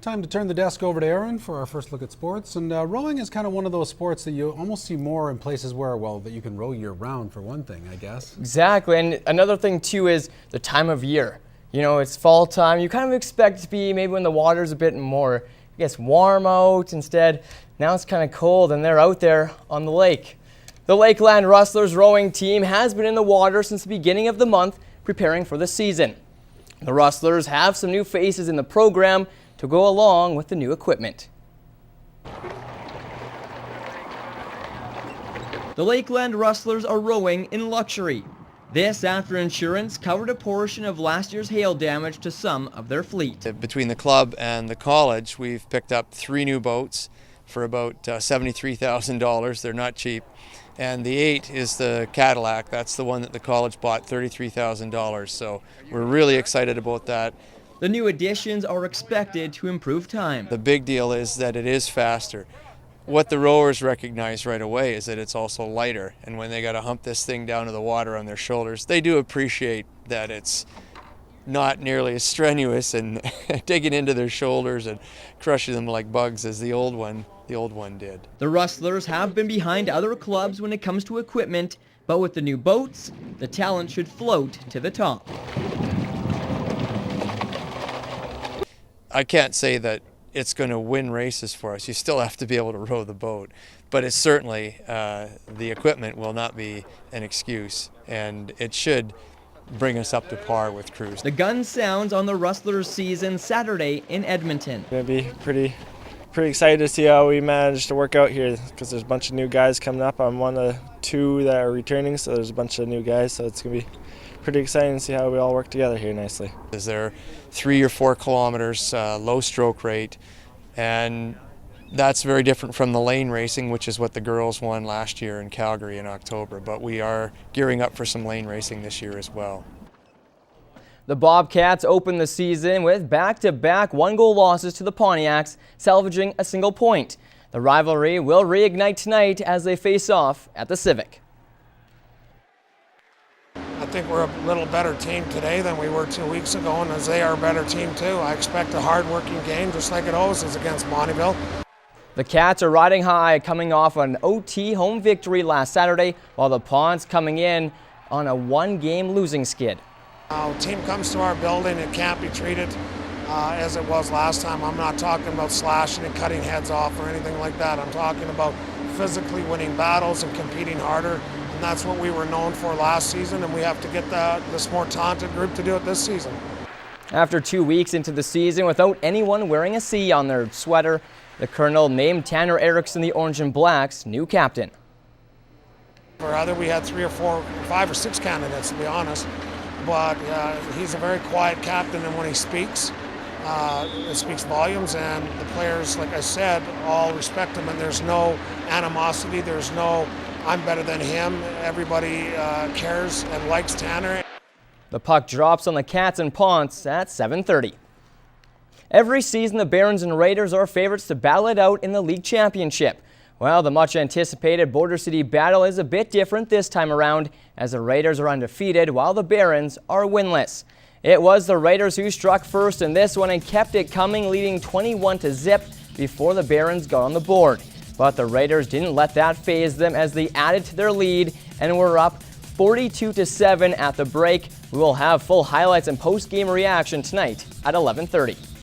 Time to turn the desk over to Aaron for our first look at sports. And rowing is kind of one of those sports that you almost see more in places where, well, that you can row year round for one thing, I guess. Exactly. And another thing, too, is the time of year. You know, it's fall time. You kind of expect it to be maybe when the water's a bit more, I guess, warm out. Instead, now it's kind of cold, and they're out there on the lake. The Lakeland Rustlers rowing team has been in the water since the beginning of the month, preparing for the season. The Rustlers have some new faces in the program to go along with the new equipment. The Lakeland Rustlers are rowing in luxury. This after insurance covered a portion of last year's hail damage to some of their fleet. Between the club and the college, we've picked up 3 new boats for about $73,000. They're not cheap. And the 8 is the Cadillac. That's the one that the college bought, $33,000. So we're really excited about that. The new additions are expected to improve time. The big deal is that it is faster. What the rowers recognize right away is that it's also lighter. And when they got to hump this thing down to the water on their shoulders, they do appreciate that it's not nearly as strenuous and digging into their shoulders and crushing them like bugs as the old one did. The Rustlers have been behind other clubs when it comes to equipment, but with the new boats, the talent should float to the top. I can't say that it's going to win races for us. You still have to be able to row the boat, but it's certainly, the equipment will not be an excuse, and it should bring us up to par with crews. The gun sounds on the Rustlers season Saturday in Edmonton. Going to be pretty excited to see how we manage to work out here, because there's a bunch of new guys coming up. I'm one of 2 that are returning, so there's a bunch of new guys, so it's going to be pretty exciting to see how we all work together here nicely. They're 3 or 4 kilometers, low stroke rate, and that's very different from the lane racing, which is what the girls won last year in Calgary in October. But we are gearing up for some lane racing this year as well. The Bobcats opened the season with back-to-back 1-goal losses to the Pontiacs, salvaging a single point. The rivalry will reignite tonight as they face off at the Civic. I think we're a little better team today than we were 2 weeks ago, and as they are a better team too. I expect a hard-working game, just like it always is against Bonnyville. The Cats are riding high, coming off an OT home victory last Saturday, while the Ponds coming in on a 1-game losing skid. Team comes to our building, it can't be treated as it was last time. I'm not talking about slashing and cutting heads off or anything like that. I'm talking about physically winning battles and competing harder. And that's what we were known for last season, and we have to get this more talented group to do it this season. After 2 weeks into the season without anyone wearing a C on their sweater, the Colonel named Tanner Erickson the Orange and Black's new captain. Or rather, we had 3 or 4, 5 or 6 candidates, to be honest. But he's a very quiet captain, and when he speaks, it speaks volumes, and the players, like I said, all respect him, and there's no animosity, there's no I'm better than him. Everybody cares and likes Tanner. The puck drops on the Cats and Ponce at 7:30. Every season, the Barons and Raiders are favorites to battle it out in the league championship. Well, the much-anticipated Border City battle is a bit different this time around, as the Raiders are undefeated while the Barons are winless. It was the Raiders who struck first in this one and kept it coming, leading 21-0 before the Barons got on the board. But the Raiders didn't let that faze them as they added to their lead and were up 42-7 at the break. We will have full highlights and post-game reaction tonight at 11:30.